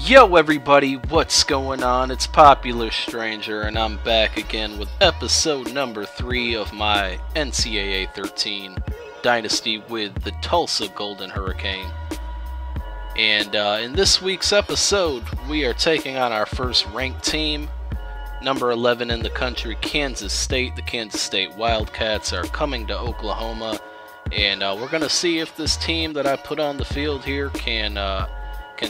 Yo everybody, what's going on? It's Popular Stranger and I'm back again with episode number 3 of my NCAA 13 Dynasty with the Tulsa Golden Hurricane. And in this week's episode, we are taking on our first ranked team, number 11 in the country, Kansas State. The Kansas State Wildcats are coming to Oklahoma, and we're going to see if this team that I put on the field here can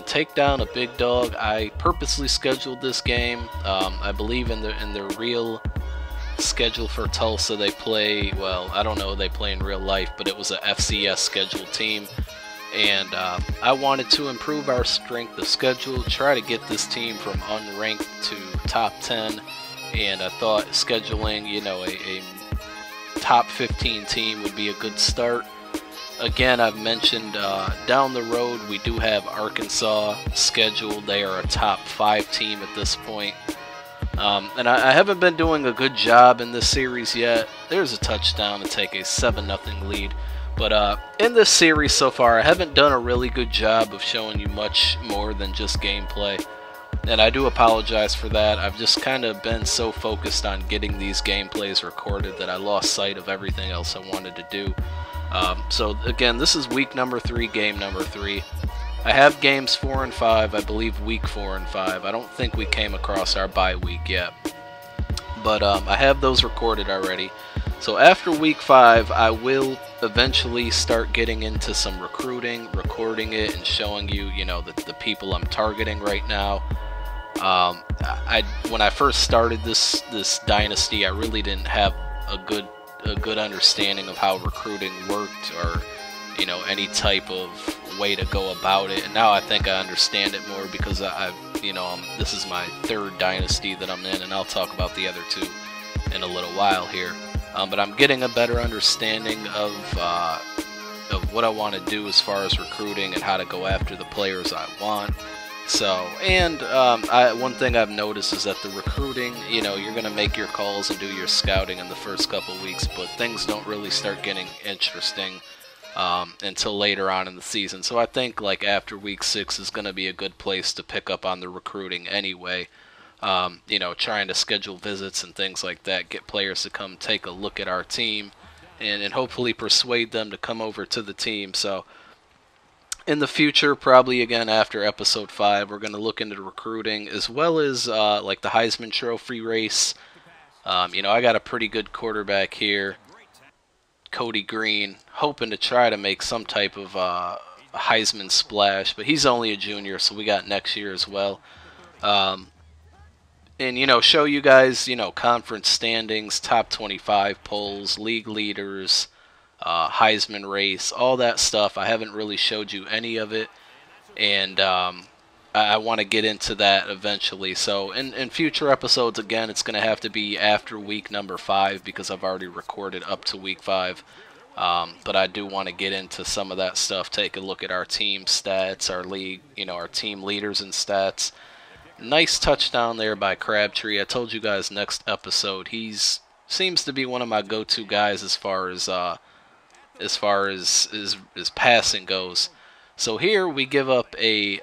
take down a big dog. I purposely scheduled this game. I believe in the real schedule for Tulsa they play, well, I don't know they play in real life, but it was a FCS scheduled team. And I wanted to improve our strength of schedule, try to get this team from unranked to top 10. And I thought scheduling, you know, a top 15 team would be a good start. Again, I've mentioned down the road we do have Arkansas scheduled. They are a top 5 team at this point. And I haven't been doing a good job in this series yet. There's a touchdown to take a 7-0 lead. But in this series so far, I haven't done a really good job of showing you much more than just gameplay. And I do apologize for that. I've just kind of been so focused on getting these gameplays recorded that I lost sight of everything else I wanted to do. So again, this is week number 3, game number 3. I have games 4 and 5, I believe week 4 and 5. I don't think we came across our bye week yet. But I have those recorded already. So after week 5, I will eventually start getting into some recruiting, recording it, and showing you, you know, the people I'm targeting right now. When I first started this dynasty, I really didn't have a good understanding of how recruiting worked, or, you know, any type of way to go about it. And now I think I understand it more because this is my 3rd dynasty that I'm in, and I'll talk about the other 2 in a little while here. But I'm getting a better understanding of what I want to do as far as recruiting and how to go after the players I want. So, and one thing I've noticed is that the recruiting, you know, you're going to make your calls and do your scouting in the first couple weeks, but things don't really start getting interesting until later on in the season. So I think like after week 6 is going to be a good place to pick up on the recruiting anyway. You know, trying to schedule visits and things like that, get players to come take a look at our team, and hopefully persuade them to come over to the team. So in the future, probably again after episode 5, we're going to look into recruiting as well as like the Heisman Trophy race. You know, I got a pretty good quarterback here, Cody Green, hoping to try to make some type of Heisman splash, but he's only a junior, so we got next year as well. And, you know, show you guys, you know, conference standings, top 25 polls, league leaders, Heisman race, all that stuff. I haven't really showed you any of it, and I want to get into that eventually. So in future episodes, again, it's going to have to be after week number 5 because I've already recorded up to week 5. But I do want to get into some of that stuff, take a look at our team stats, our league, you know, our team leaders and stats. Nice touchdown there by Crabtree. I told you guys next episode, he's seems to be one of my go-to guys as far as his passing goes. So here we give up a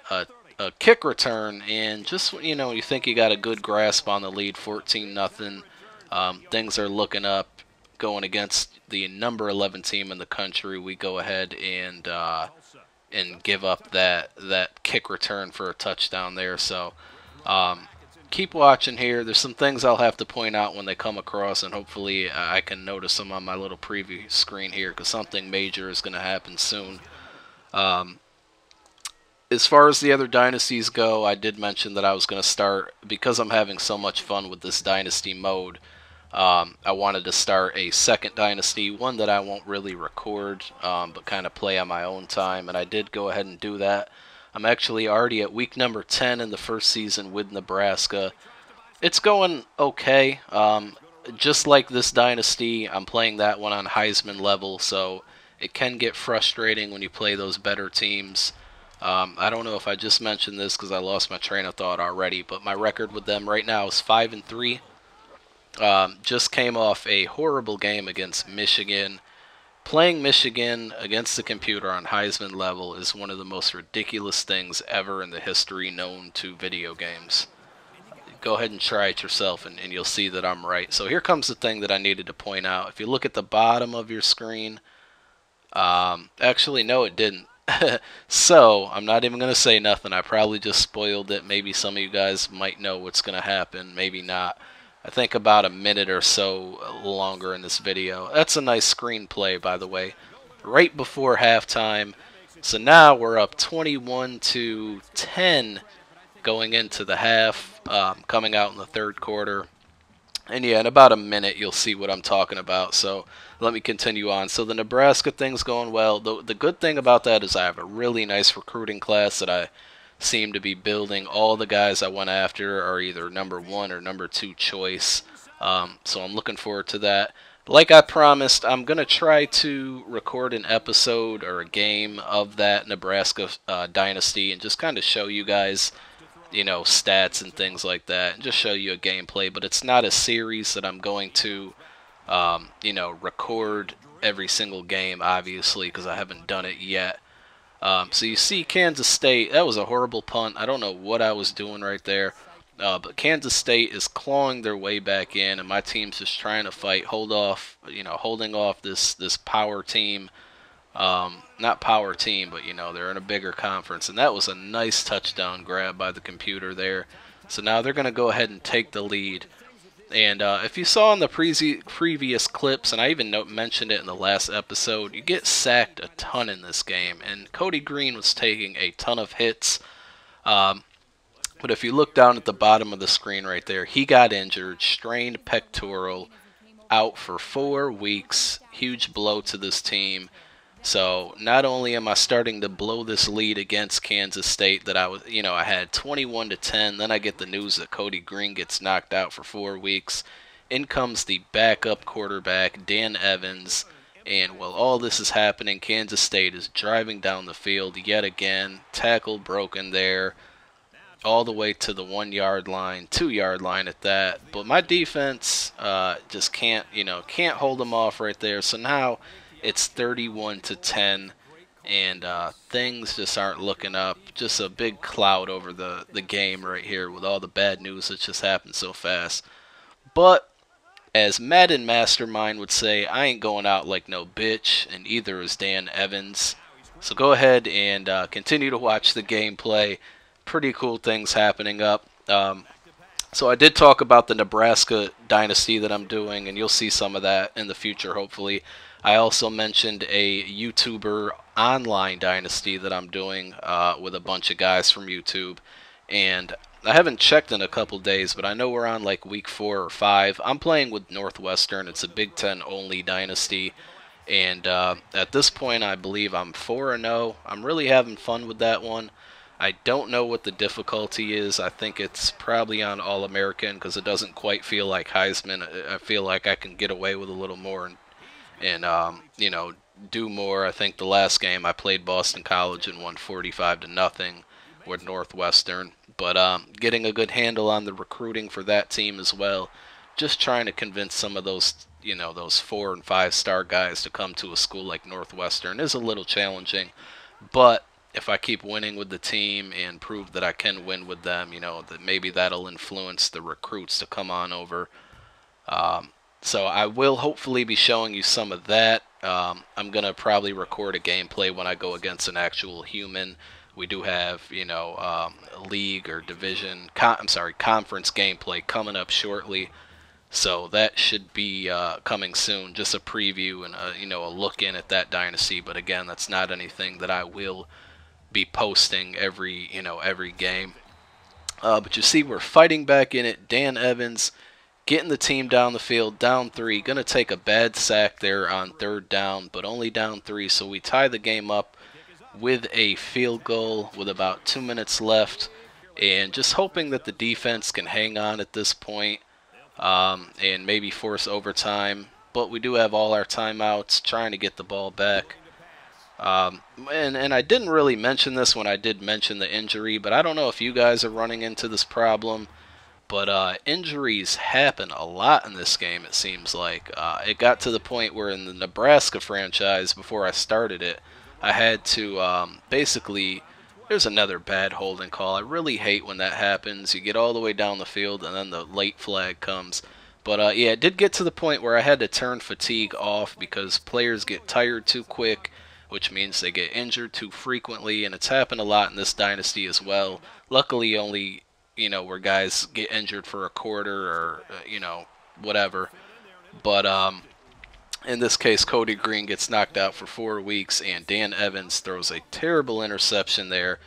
kick return, and just, you know, you think you got a good grasp on the lead, 14-0. Things are looking up, going against the number 11 team in the country. We go ahead and give up that kick return for a touchdown there. So keep watching here. There's some things I'll have to point out when they come across, and hopefully I can notice them on my little preview screen here, because something major is going to happen soon. As far as the other dynasties go, I did mention that I was going to start, because I'm having so much fun with this dynasty mode, I wanted to start a second dynasty, one that I won't really record, but kind of play on my own time, and I did go ahead and do that. I'm actually already at week number 10 in the first season with Nebraska. It's going okay. Just like this dynasty, I'm playing that one on Heisman level, so it can get frustrating when you play those better teams. I don't know if I just mentioned this because I lost my train of thought already, but my record with them right now is 5-3. Just came off a horrible game against Michigan. Playing Michigan against the computer on Heisman level is one of the most ridiculous things ever in the history known to video games. Go ahead and try it yourself, and you'll see that I'm right. So here comes the thing that I needed to point out. If you look at the bottom of your screen, actually, no, it didn't. So I'm not even going to say nothing. I probably just spoiled it. Maybe some of you guys might know what's going to happen, maybe not. I think about a minute or so longer in this video. That's a nice screenplay, by the way. Right before halftime. So now we're up 21-10 going into the half, coming out in the third quarter. And yeah, in about a minute you'll see what I'm talking about. So let me continue on. So the Nebraska thing's going well. The good thing about that is I have a really nice recruiting class that I seem to be building. All the guys I went after are either number 1 or number 2 choice. So I'm looking forward to that. Like I promised, I'm going to try to record an episode or a game of that Nebraska Dynasty and just kind of show you guys, you know, stats and things like that, and just show you a gameplay. But it's not a series that I'm going to, you know, record every single game, obviously, because I haven't done it yet. So you see Kansas State, that was a horrible punt. I don't know what I was doing right there. But Kansas State is clawing their way back in, and my team's just trying to fight, holding off this power team. Not power team, but, you know, they're in a bigger conference. And that was a nice touchdown grab by the computer there. So now they're going to go ahead and take the lead. And if you saw in the previous clips, and I even mentioned it in the last episode, you get sacked a ton in this game. And Cody Green was taking a ton of hits. But if you look down at the bottom of the screen right there, he got injured, strained pectoral, out for 4 weeks. Huge blow to this team. So not only am I starting to blow this lead against Kansas State that I had 21-10, then I get the news that Cody Green gets knocked out for 4 weeks. In comes the backup quarterback, Dan Evans, and while all this is happening, Kansas State is driving down the field yet again. Tackle broken there, all the way to the 1-yard line, 2-yard line at that. But my defense just can't hold them off right there. So now it's 31-10, and things just aren't looking up. Just a big cloud over the game right here with all the bad news that just happened so fast. But as Madden Mastermind would say, I ain't going out like no bitch, and either is Dan Evans. So go ahead and continue to watch the gameplay. Pretty cool things happening up. So I did talk about the Nebraska Dynasty that I'm doing, and you'll see some of that in the future, hopefully. I also mentioned a YouTuber online dynasty that I'm doing with a bunch of guys from YouTube. And I haven't checked in a couple days, but I know we're on like week 4 or 5. I'm playing with Northwestern. It's a Big Ten only dynasty. And at this point, I believe I'm 4-0. I'm really having fun with that one. I don't know what the difficulty is. I think it's probably on All-American because it doesn't quite feel like Heisman. I feel like I can get away with a little more and do more. I think the last game I played Boston College and won 45-0 with Northwestern. But getting a good handle on the recruiting for that team as well. Just trying to convince some of those, those 4- and 5-star guys to come to a school like Northwestern is a little challenging. But if I keep winning with the team and prove that I can win with them, that maybe that'll influence the recruits to come on over. So I will hopefully be showing you some of that. I'm going to probably record a gameplay when I go against an actual human. We do have, league or division, conference gameplay coming up shortly. So that should be coming soon. Just a preview and a look in at that dynasty. But again, that's not anything that I will be posting every game. But you see, we're fighting back in it. Dan Evans getting the team down the field, down 3. Going to take a bad sack there on 3rd down, but only down 3. So we tie the game up with a field goal with about 2 minutes left. And just hoping that the defense can hang on at this point and maybe force overtime. But we do have all our timeouts, trying to get the ball back. And I didn't really mention this when I did mention the injury, but I don't know if you guys are running into this problem. But injuries happen a lot in this game, it seems like. It got to the point where in the Nebraska franchise, before I started it, I had to basically, there's another bad holding call. I really hate when that happens. You get all the way down the field and then the late flag comes. But yeah, it did get to the point where I had to turn fatigue off because players get tired too quick, which means they get injured too frequently, and it's happened a lot in this dynasty as well. Luckily, only, where guys get injured for a quarter or, whatever. But in this case, Cody Green gets knocked out for 4 weeks, and Dan Evans throws a terrible interception there,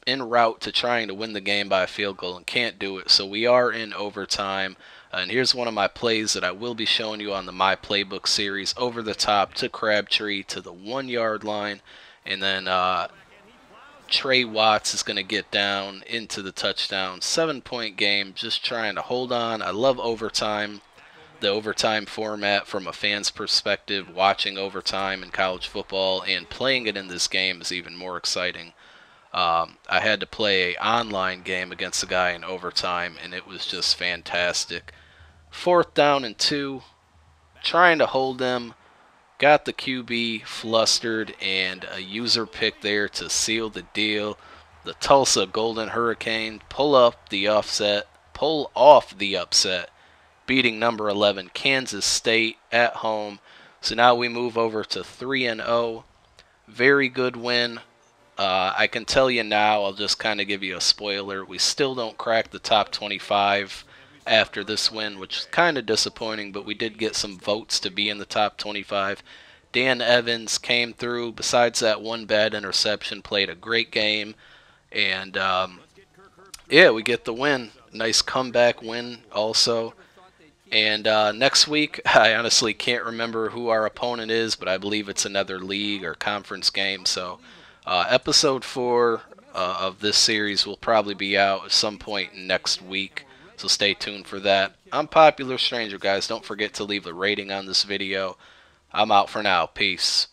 in route to trying to win the game by a field goal and can't do it. So we are in overtime. And here's one of my plays that I will be showing you on the My Playbook series. Over the top to Crabtree to the 1 yard line. And then Trey Watts is going to get down into the touchdown. 7-point game, just trying to hold on. I love overtime. The overtime format from a fan's perspective, watching overtime in college football and playing it in this game is even more exciting. I had to play an online game against a guy in overtime, and it was just fantastic. 4th down and 2, trying to hold them. Got the QB flustered, and a user pick there to seal the deal. The Tulsa Golden Hurricane pull off the upset, beating number 11 Kansas State at home. So now we move over to 3-0. Very good win. I can tell you now, I'll just kind of give you a spoiler. We still don't crack the top 25 after this win, which is kind of disappointing, but we did get some votes to be in the top 25. Dan Evans came through. Besides that one bad interception, played a great game. And, yeah, we get the win. Nice comeback win also. And next week, I honestly can't remember who our opponent is, but I believe it's another league or conference game. So episode 4 of this series will probably be out at some point next week. So stay tuned for that. I'm Popular Stranger, guys. Don't forget to leave a rating on this video. I'm out for now. Peace.